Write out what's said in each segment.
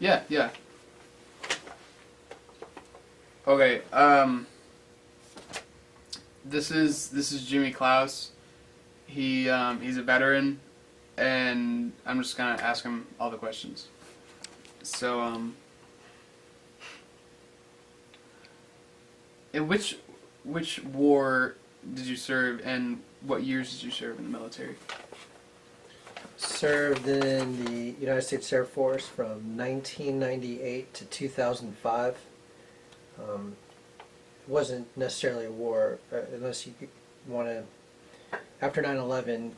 Yeah. Okay. This is Jimmy Clouse. He's a veteran, and I'm just gonna ask him all the questions. So in which war did you serve, and what years did you serve in the military? Served in the United States Air Force from 1998 to 2005. It wasn't necessarily a war, unless you want to. After 9/11,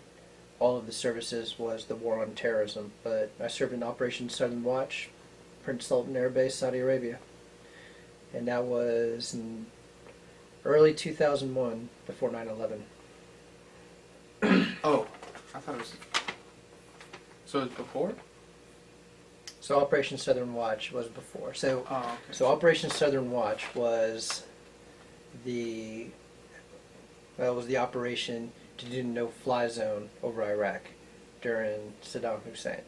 all of the services was the war on terrorism. But I served in Operation Southern Watch, Prince Sultan Air Base, Saudi Arabia, and that was in early 2001, before 9/11. Oh, I thought it was. So it was before? So Operation Southern Watch was before. So, Oh, okay. so Operation Southern Watch was the operation to do no-fly zone over Iraq during Saddam Hussein.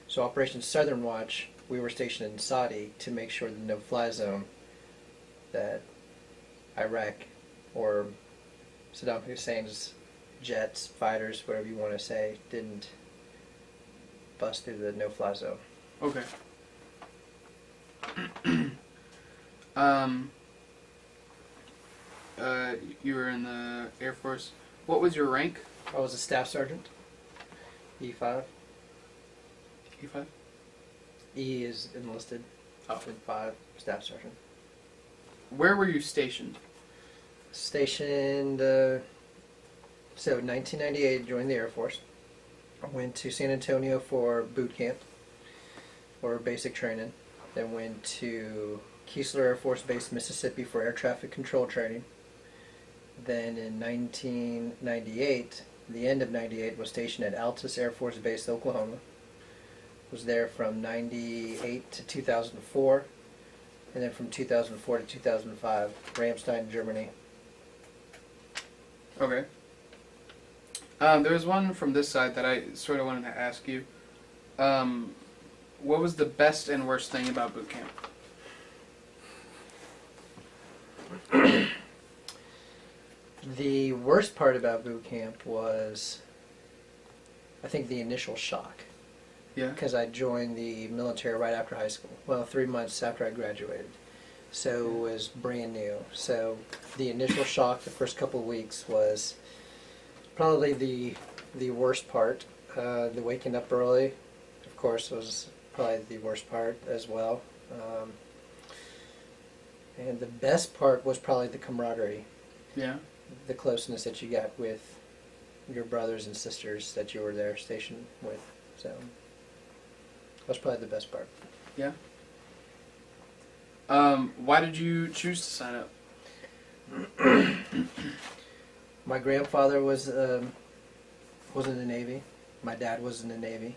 So Operation Southern Watch, we were stationed in Saudi to make sure the no-fly zone that Iraq or Saddam Hussein's jets, fighters, whatever you want to say, didn't bust through the no-fly zone. Okay. You were in the Air Force. What was your rank? I was a staff sergeant, E5. E5? E is enlisted, Oh. and 5, staff sergeant. Where were you stationed? Stationed, so in 1998, joined the Air Force. I went to San Antonio for boot camp, or basic training. Then went to Keesler Air Force Base, Mississippi for air traffic control training. Then in 1998, the end of 98, was stationed at Altus Air Force Base, Oklahoma. Was there from 98 to 2004, and then from 2004 to 2005, Ramstein, Germany. Okay. There was one from this side that I sort of wanted to ask you. What was the best and worst thing about boot camp? The worst part about boot camp was, I think, the initial shock. Yeah. Because I joined the military right after high school. Well, 3 months after I graduated. So it was brand new. So the initial shock the first couple of weeks was probably the worst part. The waking up early, of course, was probably the worst part as well. And the best part was probably the camaraderie. Yeah. The closeness that you got with your brothers and sisters that you were there stationed with. So that's probably the best part. Yeah. Why did you choose to sign up? My grandfather was in the Navy. My dad was in the Navy.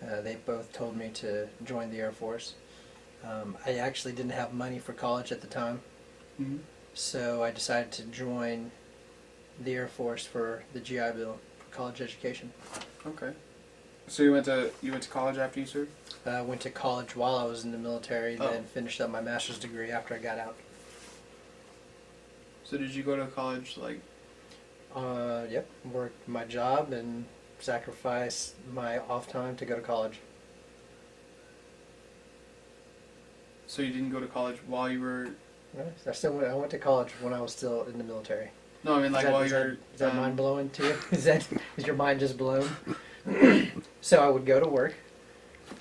They both told me to join the Air Force. I actually didn't have money for college at the time. Mm-hmm. So I decided to join the Air Force for the GI Bill for college education. Okay. So you went to college after you served? I went to college while I was in the military, Oh. then finished up my master's degree after I got out. So did you go to college like? Yep. Worked my job and sacrificed my off time to go to college. So you didn't go to college while you were? I went to college when I was still in the military. No, I mean like while you were. Is that mind blowing to you? Is your mind just blown? So I would go to work.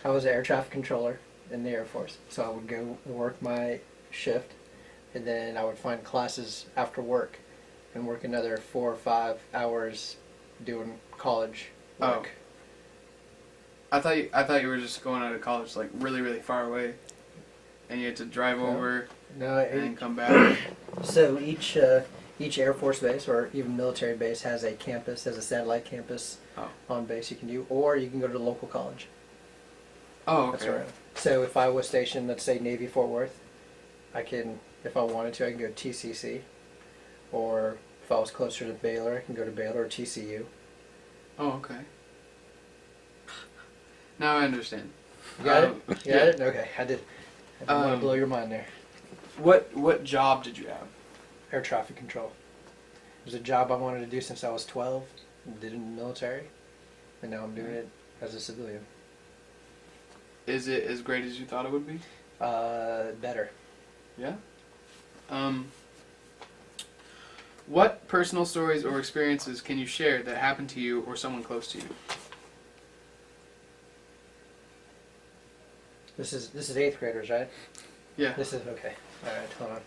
I was an air traffic controller in the Air Force. So I would go work my shift, and then I would find classes after work, and work another 4 or 5 hours doing college work. Oh. I thought you were just going out of college like really really far away, and you had to drive over and come back. So each Air Force base or even military base has a campus, has a satellite campus on base you can do, or you can go to the local college. Oh, okay. That's right. So if I was stationed, let's say Navy Fort Worth, I can, if I wanted to, I can go to TCC, or if I was closer to Baylor, I can go to Baylor or TCU. Oh, okay. Now I understand. You got it? You got Yeah. it? Okay, I didn't want to blow your mind there. What job did you have? Air traffic control. It was a job I wanted to do since I was 12. Did it in the military, and now I'm doing it as a civilian. Is it as great as you thought it would be? Better. Yeah. What personal stories or experiences can you share that happened to you or someone close to you? This is eighth graders, right? Yeah. This is okay. All right, hold on.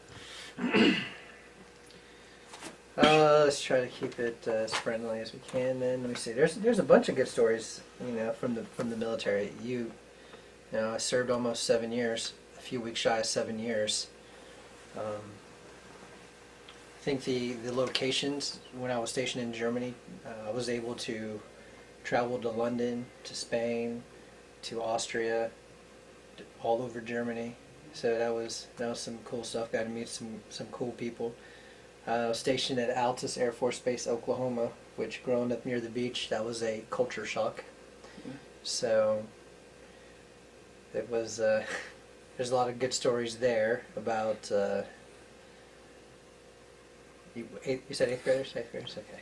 Let's try to keep it as friendly as we can. Then let me see. There's a bunch of good stories, from the military. I served almost 7 years, a few weeks shy of 7 years. I think the locations when I was stationed in Germany, I was able to travel to London, to Spain, to Austria, all over Germany. So that was some cool stuff. Got to meet some cool people. I was stationed at Altus Air Force Base, Oklahoma, which growing up near the beach, that was a culture shock. So it was. There's a lot of good stories there about. You said eighth graders? Eighth graders, okay.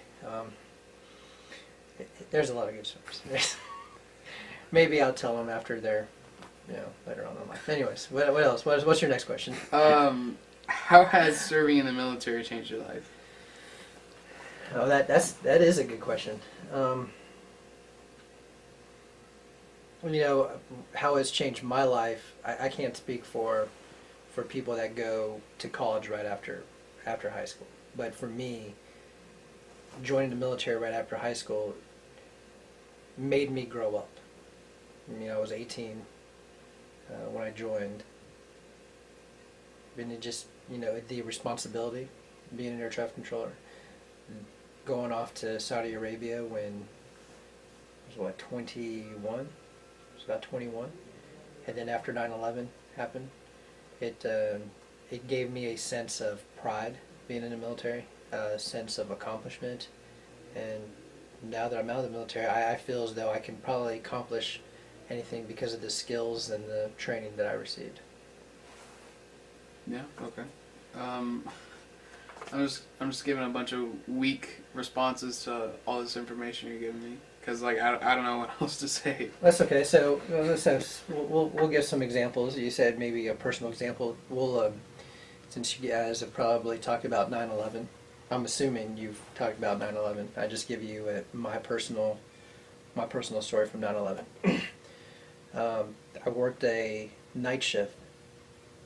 There's a lot of good stories. Maybe I'll tell them after they're, later on in life. Anyways, what else? What's your next question? How has serving in the military changed your life? Oh, that is a good question. How it's changed my life. I can't speak for people that go to college right after high school. But for me, joining the military right after high school made me grow up. I was 18 when I joined. And it just, the responsibility, being an air traffic controller, going off to Saudi Arabia when I was, 21? I was about 21. And then after 9/11 happened, it gave me a sense of pride being in the military, a sense of accomplishment. And now that I'm out of the military, I feel as though I can probably accomplish anything because of the skills and the training that I received. Yeah. Okay. I'm just giving a bunch of weak responses to all this information you're giving me because I don't know what else to say. That's okay. So we'll give some examples. You said maybe a personal example. We'll since you guys have probably talked about 9/11. I'm assuming you've talked about 9/11. I just give you my personal story from 9/11. I worked a night shift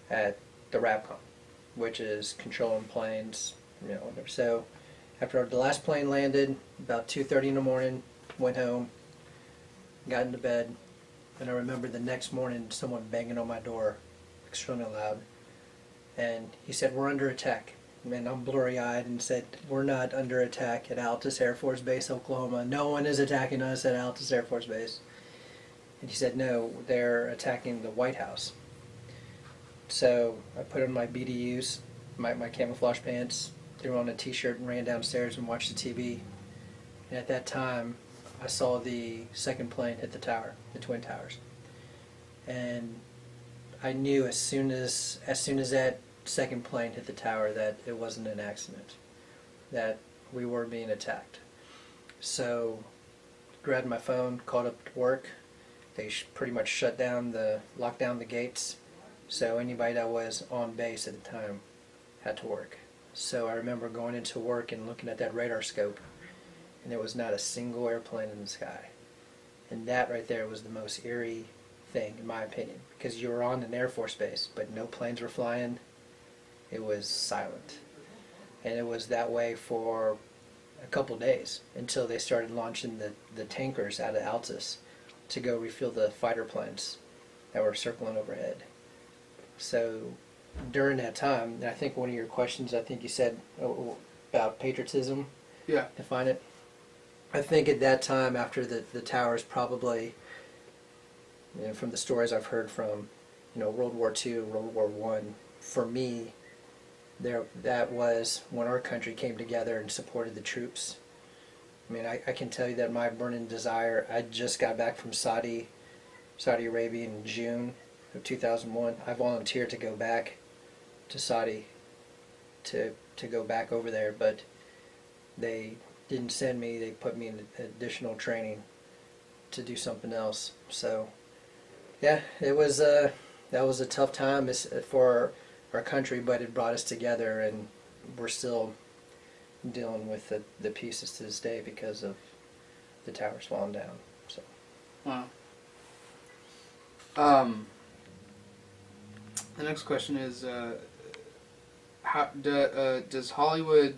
at the RAPCON, which is controlling planes, whatever. So after the last plane landed, about 2:30 in the morning, went home, got into bed, and I remember the next morning someone banging on my door extremely loud. And he said, "We're under attack." And I'm blurry-eyed and said, "We're not under attack at Altus Air Force Base, Oklahoma. No one is attacking us at Altus Air Force Base." And he said, "No, they're attacking the White House." So I put on my BDUs, my camouflage pants, threw on a t-shirt and ran downstairs and watched the TV. And at that time, I saw the second plane hit the tower, the Twin Towers. And I knew as soon as that second plane hit the tower that it wasn't an accident, that we were being attacked. So grabbed my phone, called up to work. They pretty much locked down the gates. So anybody that was on base at the time had to work. So I remember going into work and looking at that radar scope, and there was not a single airplane in the sky. And that right there was the most eerie thing, in my opinion, because you were on an Air Force base, but no planes were flying. It was silent. And it was that way for a couple days until they started launching the tankers out of Altus to go refuel the fighter planes that were circling overhead. So during that time, and I think one of your questions, I think you said about patriotism. Yeah. Define it. I think at that time, after the towers, probably, from the stories I've heard from, World War II, World War I, for me, that was when our country came together and supported the troops. I mean, I can tell you that my burning desire, I just got back from Saudi Saudi Arabia in June of 2001. I volunteered to go back to Saudi to go back over there, but they didn't send me. They put me in additional training to do something else. So, yeah, it was that was a tough time for our country, but it brought us together, and we're still dealing with the pieces to this day because of the towers falling down. So, Wow. The next question is, how does Hollywood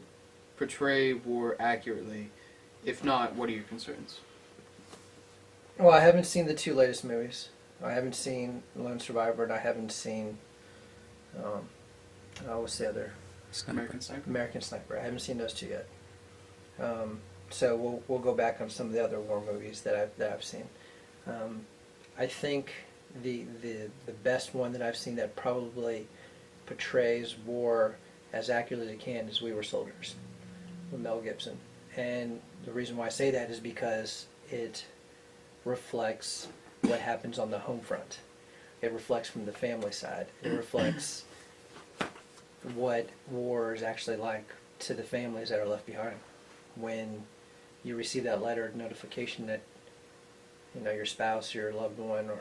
portray war accurately? If not, what are your concerns? well, I haven't seen the two latest movies. I haven't seen Lone Survivor, and I haven't seen what's the other? American Sniper. American Sniper. I haven't seen those two yet. So we'll go back on some of the other war movies that I've seen. I think the best one that I've seen that probably portrays war as accurately as it can is We Were Soldiers with Mel Gibson. And the reason why I say that is because it reflects what happens on the home front. It reflects from the family side. It reflects what war is actually like to the families that are left behind. When you receive that letter notification that your spouse, your loved one, or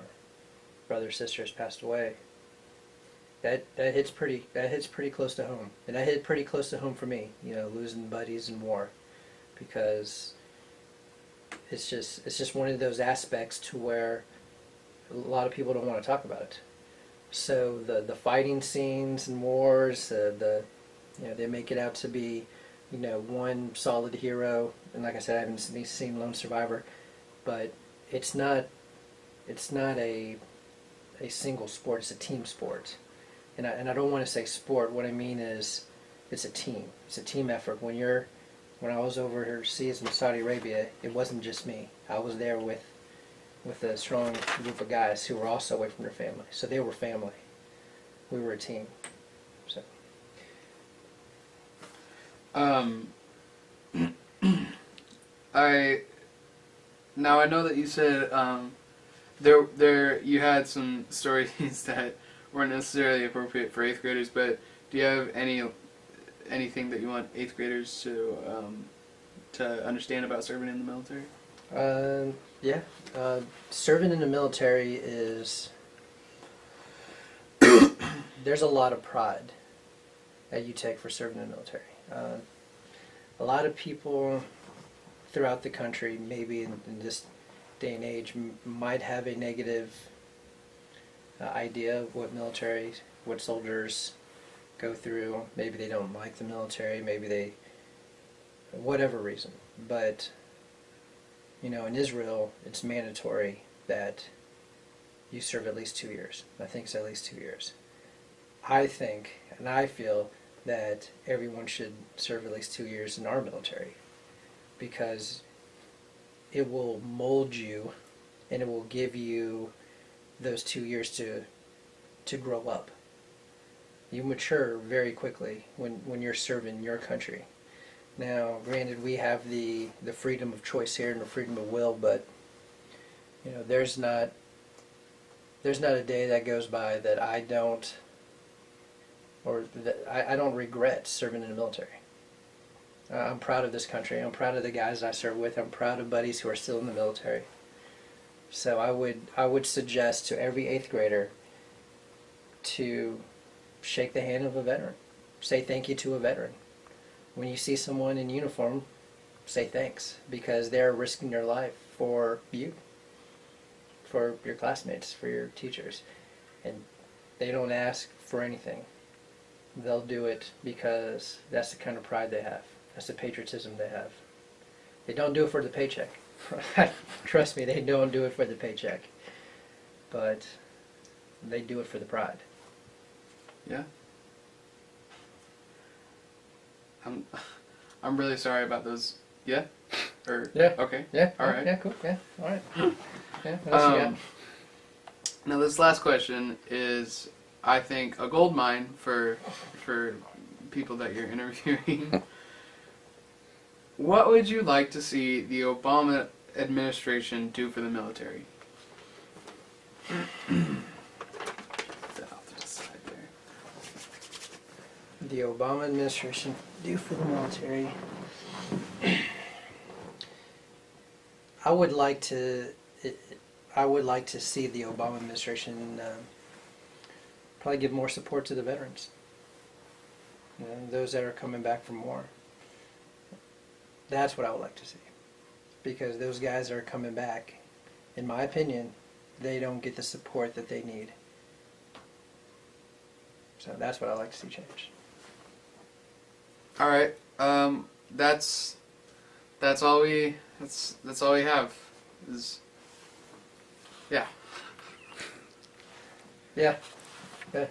brother or sister has passed away, that hits pretty close to home. And that hit pretty close to home for me, losing buddies in war, because it's just one of those aspects to where a lot of people don't want to talk about it. So the fighting scenes in wars, they make it out to be, one solid hero. And like I said, I haven't seen Lone Survivor, but it's not a single sport. It's a team sport. And I don't want to say sport. What I mean is it's a team. It's a team effort. When I was overseas in Saudi Arabia, it wasn't just me. I was there with a strong group of guys who were also away from their family. So they were family. We were a team. So. I know that you said there you had some stories that weren't necessarily appropriate for 8th graders, but do you have anything that you want 8th graders to understand about serving in the military? Yeah. Serving in the military is there's a lot of pride that you take for serving in the military. A lot of people throughout the country, maybe in this day and age, might have a negative idea of what soldiers go through. Maybe they don't like the military, whatever reason. But, in Israel, it's mandatory that you serve at least 2 years. I think it's at least 2 years. I think, and I feel, that everyone should serve at least 2 years in our military, because it will mold you and it will give you those 2 years to grow up. You mature very quickly when you're serving your country. Now, granted, we have the freedom of choice here and the freedom of will, but there's not a day that goes by that I don't regret serving in the military. I'm proud of this country. I'm proud of the guys I serve with. I'm proud of buddies who are still in the military. So I would suggest to every 8th grader to shake the hand of a veteran. Say thank you to a veteran. When you see someone in uniform, say thanks, because they're risking their life for you, for your classmates, for your teachers. And they don't ask for anything. They'll do it because that's the kind of pride they have. That's the patriotism they have. They don't do it for the paycheck. Trust me, they don't do it for the paycheck. But they do it for the pride. Yeah. I'm really sorry about those. Yeah? Or yeah. Okay. Yeah. All right. Yeah, cool. Yeah. All right. Yeah. What else you got? Now this last question is, I think, a gold mine for people that you're interviewing. What would you like to see the Obama administration do for the military? Off to the side there. The Obama administration do for the military. I would like to see the Obama administration probably give more support to the veterans, those that are coming back from war. That's what I would like to see, because those guys that are coming back, in my opinion, they don't get the support that they need. So that's what I like to see change. All right. That's all we have. Is yeah. Yeah. Okay.